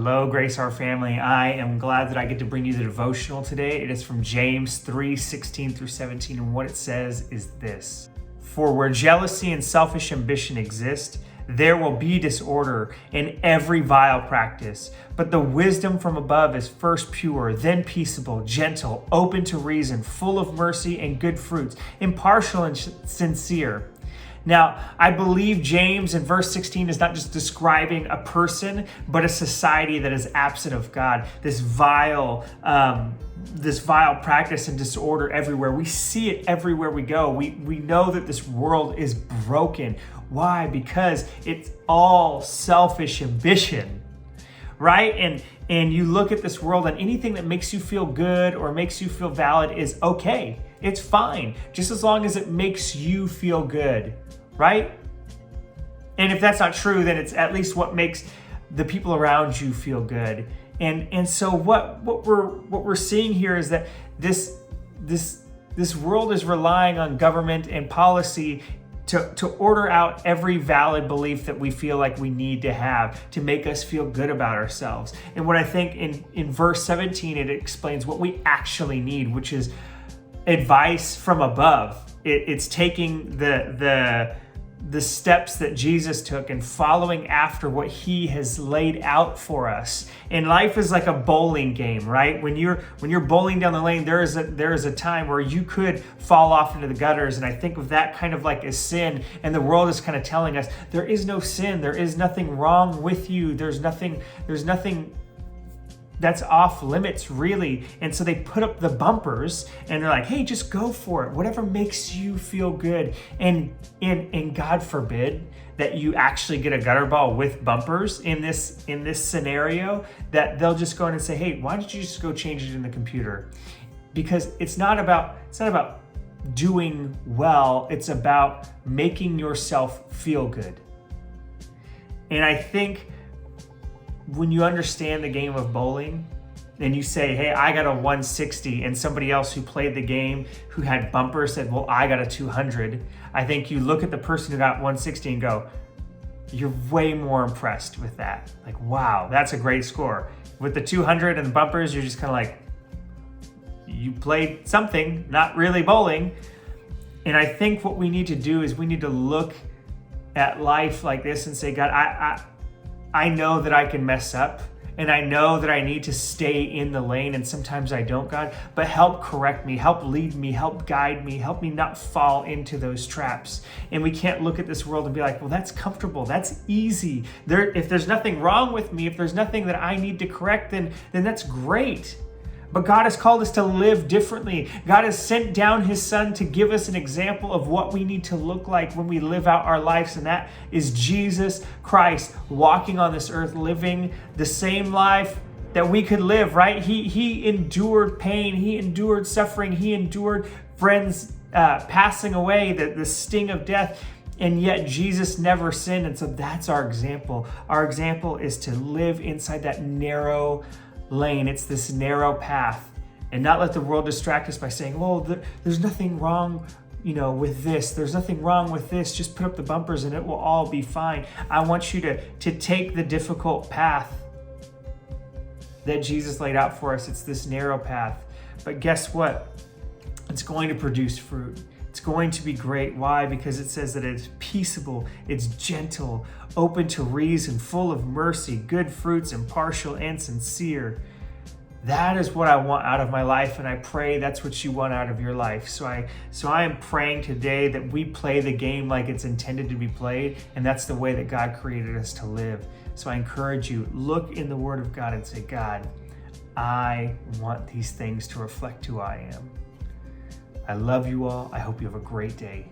Hello, Grace Our family. I am glad that I get to bring you the devotional today. It is from James 3:16 through 17, and what it says is this: For where jealousy and selfish ambition exist, there will be disorder in every vile practice. But the wisdom from above is first pure, then peaceable, gentle, open to reason, full of mercy and good fruits, impartial and sincere. Now, I believe James in verse 16 is not just describing a person, but a society that is absent of God. This vile practice and disorder everywhere. We see it everywhere we go. We know that this world is broken. Why? Because it's all selfish ambition, right? And you look at this world, and anything that makes you feel good or makes you feel valid is okay. It's fine, just as long as it makes you feel good, right? And if that's not true, then it's at least what makes the people around you feel good. And so what we're seeing here is that this world is relying on government and policy to order out every valid belief that we feel like we need to have to make us feel good about ourselves. And what I think in verse 17, it explains what we actually need, which is advice from above. It's taking the steps that Jesus took and following after what he has laid out for us. And life is like a bowling game, right? When you're bowling down the lane, there is a time where you could fall off into the gutters. And I think of that kind of like as sin. And the world is kind of telling us there is no sin. There is nothing wrong with you. There's nothing that's off limits, really. And so they put up the bumpers and they're like, hey, just go for it. Whatever makes you feel good. And God forbid that you actually get a gutter ball with bumpers in this scenario, that they'll just go in and say, hey, why don't you just go change it in the computer? Because it's not about doing well. It's about making yourself feel good. And I think when you understand the game of bowling and you say, hey, I got a 160, and somebody else who played the game who had bumpers said, well, I got a 200. I think you look at the person who got 160 and go, you're way more impressed with that. Like, wow, that's a great score. With the 200 and the bumpers, you're just kind of like, you played something, not really bowling. And I think what we need to do is we need to look at life like this and say, God, I know that I can mess up, and I know that I need to stay in the lane, and sometimes I don't, God, but help correct me, help lead me, help guide me, help me not fall into those traps. And we can't look at this world and be like, well, that's comfortable, that's easy. If there's nothing wrong with me, if there's nothing that I need to correct, then that's great. But God has called us to live differently. God has sent down his son to give us an example of what we need to look like when we live out our lives. And that is Jesus Christ walking on this earth, living the same life that we could live, right? He endured pain. He endured suffering. He endured friends passing away, the sting of death. And yet Jesus never sinned. And so that's our example. Our example is to live inside that narrow lane. It's this narrow path, and not let the world distract us by saying, well, there's nothing wrong, with this. There's nothing wrong with this. Just put up the bumpers and it will all be fine. I want you to take the difficult path that Jesus laid out for us. It's this narrow path. But guess what? It's going to produce fruit. It's going to be great. Why? Because it says that it's peaceable, it's gentle, open to reason, full of mercy, good fruits, impartial and sincere. That is what I want out of my life, and I pray that's what you want out of your life. So I am praying today that we play the game like it's intended to be played, and that's the way that God created us to live. So I encourage you, look in the Word of God and say, God, I want these things to reflect who I am. I love you all. I hope you have a great day.